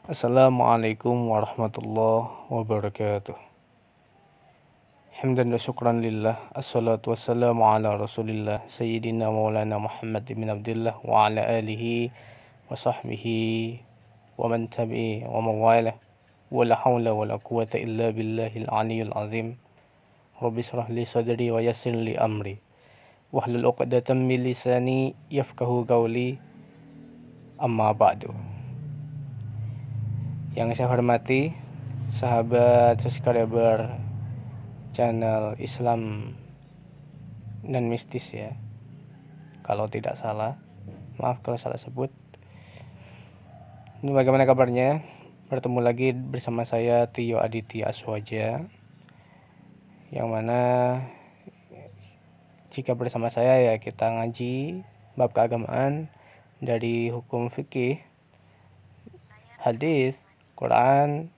Assalamualaikum warahmatullahi wabarakatuh. Hamdan wa syukran lillah. Assalatu wassalamu ala rasulillah Sayyidina maulana Muhammad bin Abdullah wa ala alihi wa sahbihi wa man tabi'i wa mawalah. Wa la hawla wa la quwata illa billahil aliyyil azim. Rabbi shrah li sadri wa yassir li amri. Wahlul 'uqdatam min lisani yafqahu qawli. Amma ba'du. Yang saya hormati sahabat subscriber channel Islam dan Mistis ya. Kalau tidak salah, maaf kalau salah sebut. Ini bagaimana kabarnya? Bertemu lagi bersama saya Tio Aditya Aswaja. Yang mana jika bersama saya ya kita ngaji bab keagamaan dari hukum fikih, hadis, Quran,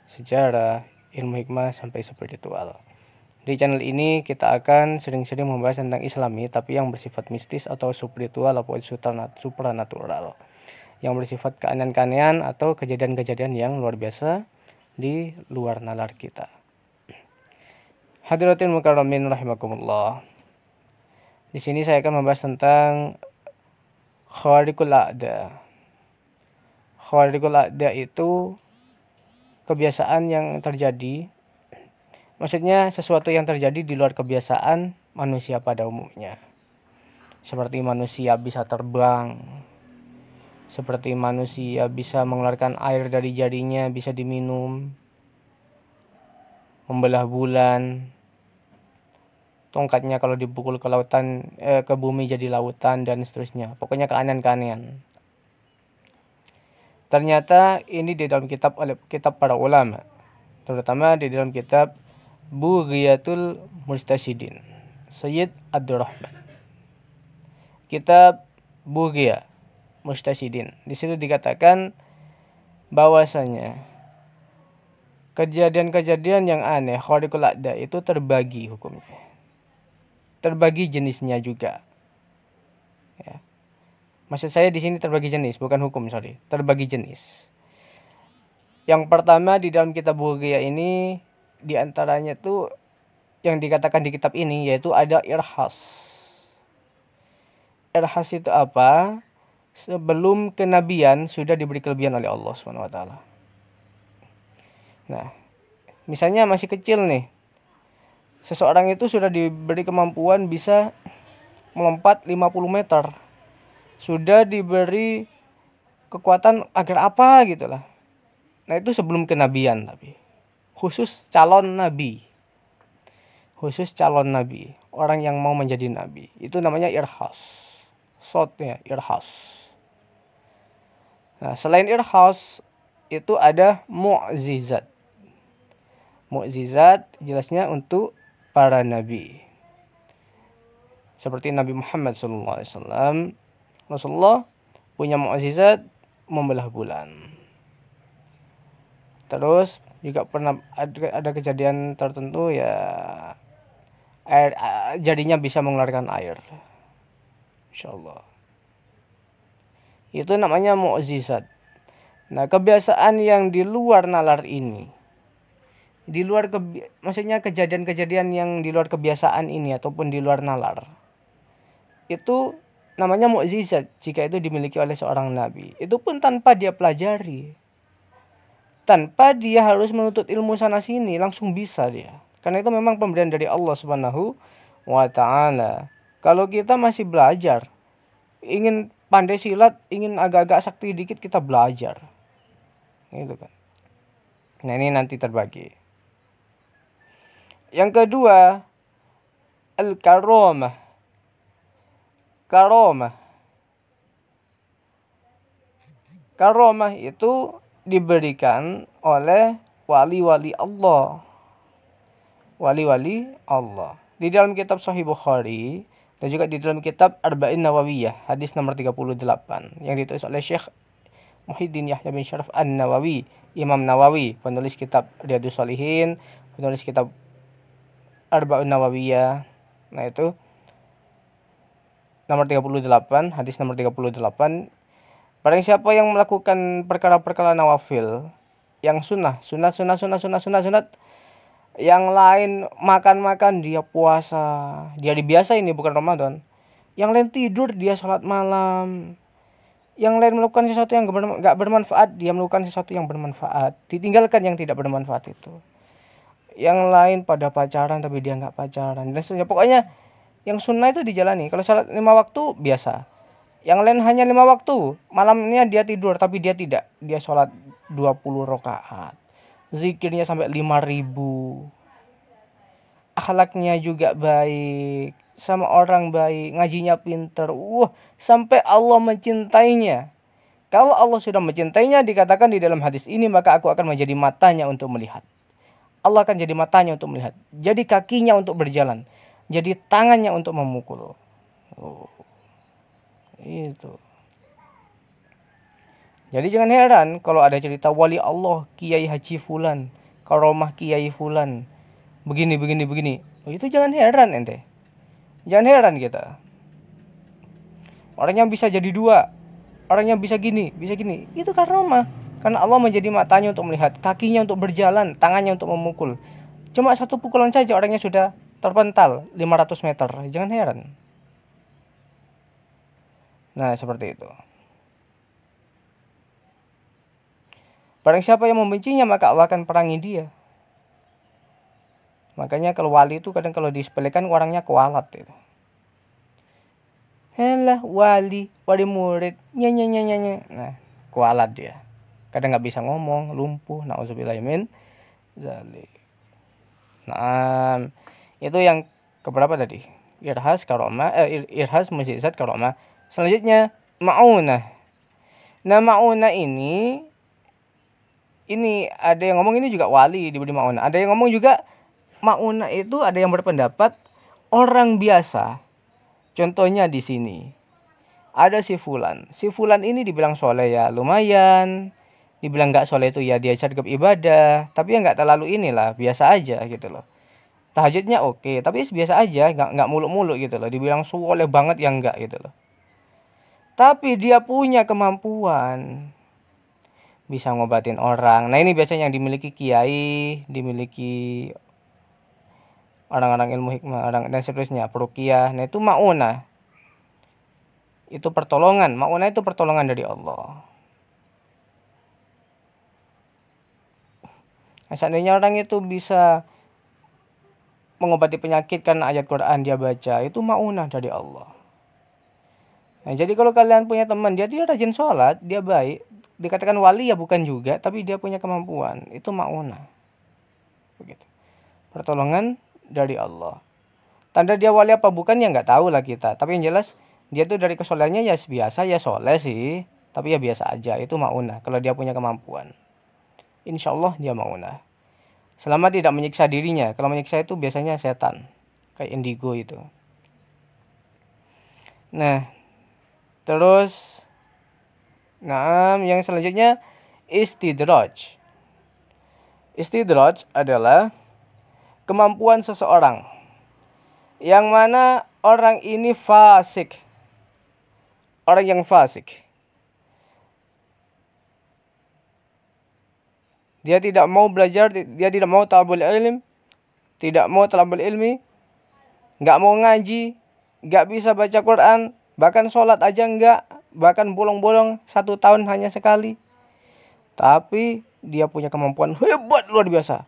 sejarah, ilmu hikmah sampai spiritual. Di channel ini kita akan sering-sering membahas tentang Islami tapi yang bersifat mistis atau spiritual atau supranatural. Yang bersifat keanehan-keanehan atau kejadian-kejadian yang luar biasa di luar nalar kita. Hadirin mukarramin rahimakumullah. Di sini saya akan membahas tentang khariqul a'da. Khariqul a'da itu kebiasaan yang terjadi, maksudnya sesuatu yang terjadi di luar kebiasaan manusia pada umumnya. Seperti manusia bisa terbang, seperti manusia bisa mengeluarkan air dari jarinya, bisa diminum, membelah bulan, tongkatnya kalau dipukul ke lautan, ke bumi jadi lautan dan seterusnya. Pokoknya keanehan-keanehan. Ternyata ini di dalam kitab para ulama, terutama di dalam kitab Bughiyatul Mustasyidin, Sayyid Abdurrahman. Kitab Bughiyah Mustasyidin. Di situ dikatakan bahwasanya kejadian-kejadian yang aneh, khariqul a'da itu terbagi hukumnya. Terbagi jenisnya juga. Ya. Maksud saya di sini terbagi jenis, bukan hukum, sorry. Terbagi jenis. Yang pertama di dalam kitab Bughiyah ini, di antaranya tuh yang dikatakan di kitab ini yaitu ada irhas. Irhas itu apa? Sebelum kenabian sudah diberi kelebihan oleh Allah SWT. Nah, misalnya masih kecil nih. Seseorang itu sudah diberi kemampuan bisa melompat 50 meter. Sudah diberi kekuatan agar apa gitulah. Nah itu sebelum kenabian tapi. Khusus calon nabi. Khusus calon nabi. Orang yang mau menjadi nabi. Itu namanya irhas. Sotnya irhas. Nah selain irhas itu ada mu'jizat. Mu'jizat jelasnya untuk para nabi. Seperti Nabi Muhammad SAW. Rasulullah punya mukjizat membelah bulan. Terus juga pernah ada kejadian tertentu ya air, jadinya bisa mengeluarkan air. Insyaallah. Itu namanya mukjizat. Nah, kebiasaan yang di luar nalar ini, di luar maksudnya kejadian-kejadian yang di luar kebiasaan ini ataupun di luar nalar, itu namanya mukjizat jika itu dimiliki oleh seorang nabi. Itu pun tanpa dia pelajari. Tanpa dia harus menuntut ilmu sana sini, langsung bisa dia. Karena itu memang pemberian dari Allah Subhanahu wa taala. Kalau kita masih belajar, ingin pandai silat, ingin agak-agak sakti dikit kita belajar. Gitu kan. Nah, ini nanti terbagi. Yang kedua, al-karamah. Karomah itu diberikan oleh wali-wali Allah. Wali-wali Allah. Di dalam kitab Sahih Bukhari dan juga di dalam kitab Arba'in Nawawiyah, hadis nomor 38 yang ditulis oleh Syekh Muhyiddin Yahya bin Syaraf An-Nawawi, Imam Nawawi, penulis kitab Riyadhus Shalihin, penulis kitab Arba'in Nawawiyah. Nah, itu nomor 38, hadis nomor 38 Barang siapa yang melakukan perkara-perkara nawafil, yang sunat, yang lain makan-makan, dia puasa, dia dibiasa, ini bukan Ramadan. Yang lain tidur, dia sholat malam. Yang lain melakukan sesuatu yang gak bermanfaat, dia melakukan sesuatu yang bermanfaat. Ditinggalkan yang tidak bermanfaat itu. Yang lain pada pacaran tapi dia nggak pacaran. Dan seterusnya. Pokoknya yang sunnah itu dijalani. Kalau sholat 5 waktu biasa. Yang lain hanya 5 waktu. Malamnya dia tidur tapi dia tidak. Dia sholat 20 rakaat. Zikirnya sampai 5.000. Akhlaknya juga baik. Sama orang baik. Ngajinya pinter. Sampai Allah mencintainya. Kalau Allah sudah mencintainya, dikatakan di dalam hadis ini, maka aku akan menjadi matanya untuk melihat. Allah akan jadi matanya untuk melihat. Jadi kakinya untuk berjalan. Jadi tangannya untuk memukul. Itu. Jadi jangan heran kalau ada cerita wali Allah Kiai Haji Fulan, karomah Kiai Fulan, begini. Itu jangan heran ente. Jangan heran kita. Orangnya bisa jadi 2. Orangnya bisa gini. Itu karomah. Karena Allah menjadi matanya untuk melihat, kakinya untuk berjalan, tangannya untuk memukul. Cuma 1 pukulan saja orangnya sudah terpental 500 meter. Jangan heran. Nah, seperti itu. Barang siapa yang membencinya, maka Allah akan perangi dia. Makanya kalau wali itu kadang kalau disepelekan orangnya kualat itu. Helah wali murid. Nya. Nah, kualat dia. Kadang nggak bisa ngomong, lumpuh. Nauzubillah min dzalik. Nah, itu yang keberapa tadi? Irhas, karomah, irhas, mukjizat, karomah. Selanjutnya maunah. Nah, maunah ini ada yang ngomong ini juga wali diberi maunah. Ada yang ngomong juga maunah itu ada yang berpendapat orang biasa. Contohnya di sini ada si Fulan. Si Fulan ini dibilang soleh ya lumayan. Dibilang nggak soleh itu ya dia cergap ibadah. Tapi ya nggak terlalu inilah, biasa aja gitu loh. Tahajudnya oke, tapi biasa aja, nggak muluk-muluk gitu loh. Dibilang soleh banget ya nggak gitu loh. Tapi dia punya kemampuan bisa ngobatin orang. Nah, ini biasanya yang dimiliki kiai, dimiliki orang-orang ilmu hikmah, dan seterusnya, peruqyah. Nah, itu maunah. Itu pertolongan. Maunah itu pertolongan dari Allah. Nah, seandainya orang itu bisa mengobati penyakit karena ayat Quran dia baca, itu maunah dari Allah. Nah, jadi kalau kalian punya teman, dia rajin sholat, dia baik, dikatakan wali ya bukan juga, tapi dia punya kemampuan, itu maunah. Begitu. Pertolongan dari Allah. Tanda dia wali apa bukan ya nggak tahu lah kita. Tapi yang jelas dia tuh dari kesolehannya ya biasa, ya soleh sih, tapi ya biasa aja. Itu maunah kalau dia punya kemampuan. Insya Allah dia maunah. Selama tidak menyiksa dirinya. Kalau menyiksa itu biasanya setan, kayak indigo itu. Nah, terus, yang selanjutnya istidraj. Istidraj adalah kemampuan seseorang yang mana orang ini fasik. Orang yang fasik. Dia tidak mau belajar, dia tidak mau talabul ilm, tidak mau talabul ilmi, nggak mau ngaji, nggak bisa baca Quran, bahkan sholat aja nggak, bahkan bolong-bolong 1 tahun hanya sekali. Tapi dia punya kemampuan hebat luar biasa.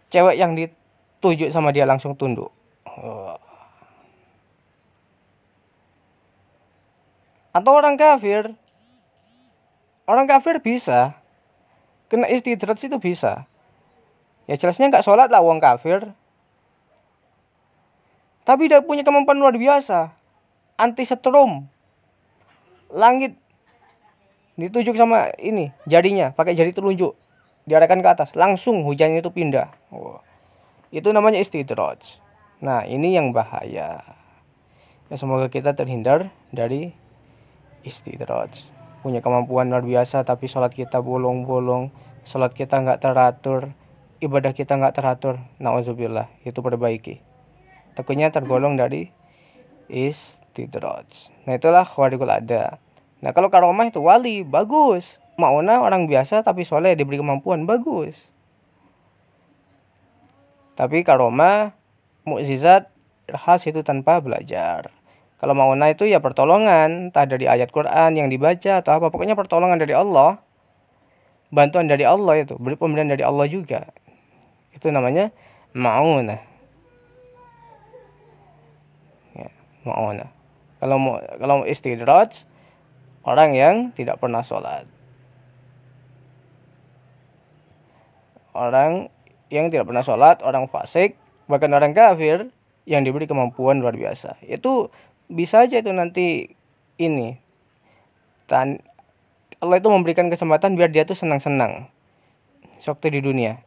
Cewek yang dituju sama dia langsung tunduk. Atau orang kafir. Orang kafir bisa. Kena istidraj itu bisa. Ya jelasnya nggak sholat lah wong kafir. Tapi dia punya kemampuan luar biasa. Anti setrum. Langit ditujuk sama ini jarinya, pakai jari telunjuk. Diarahkan ke atas, langsung hujannya itu pindah. Itu namanya istidraj. Nah, ini yang bahaya. Ya, semoga kita terhindar dari istidraj. Punya kemampuan luar biasa tapi sholat kita bolong-bolong, sholat kita nggak teratur, ibadah kita nggak teratur. Nauzubillah, itu perbaiki. Takutnya tergolong dari istidraj. Nah, itulah khawariqul ada. Nah, kalau karomah itu wali, bagus. Mauna orang biasa tapi soleh, diberi kemampuan, bagus. Tapi karomah, mukjizat, khas itu tanpa belajar. Kalau mauna itu ya pertolongan, entah dari ayat Quran yang dibaca atau apa, pokoknya pertolongan dari Allah, bantuan dari Allah itu, beri pemberian dari Allah juga. Itu namanya mauna. Ya, mauna. Kalau istidraj, orang yang tidak pernah sholat. Orang yang tidak pernah sholat, orang fasik, bahkan orang kafir yang diberi kemampuan luar biasa. Itu bisa aja itu nanti ini. Allah itu memberikan kesempatan biar dia tuh senang-senang. Waktu di dunia.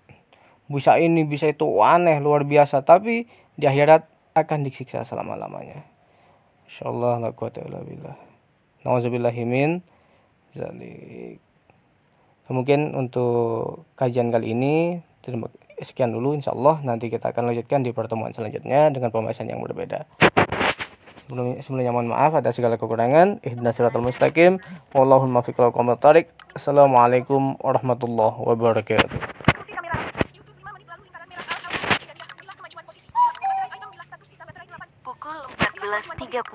Bisa ini, bisa itu, aneh, luar biasa. Tapi di akhirat akan disiksa selama-lamanya. Insyaallah la quwata illa billah. Nauzubillahi min zalik. Mungkin untuk kajian kali ini sekian dulu, insyaallah nanti kita akan lanjutkan di pertemuan selanjutnya dengan pembahasan yang berbeda. Sebelumnya mohon maaf atas segala kekurangan. Ihdinas siratal mustaqim. Wallahul muwaffiq ila aqwamit thoriq. Assalamualaikum warahmatullahi wabarakatuh. Pukul 14.30.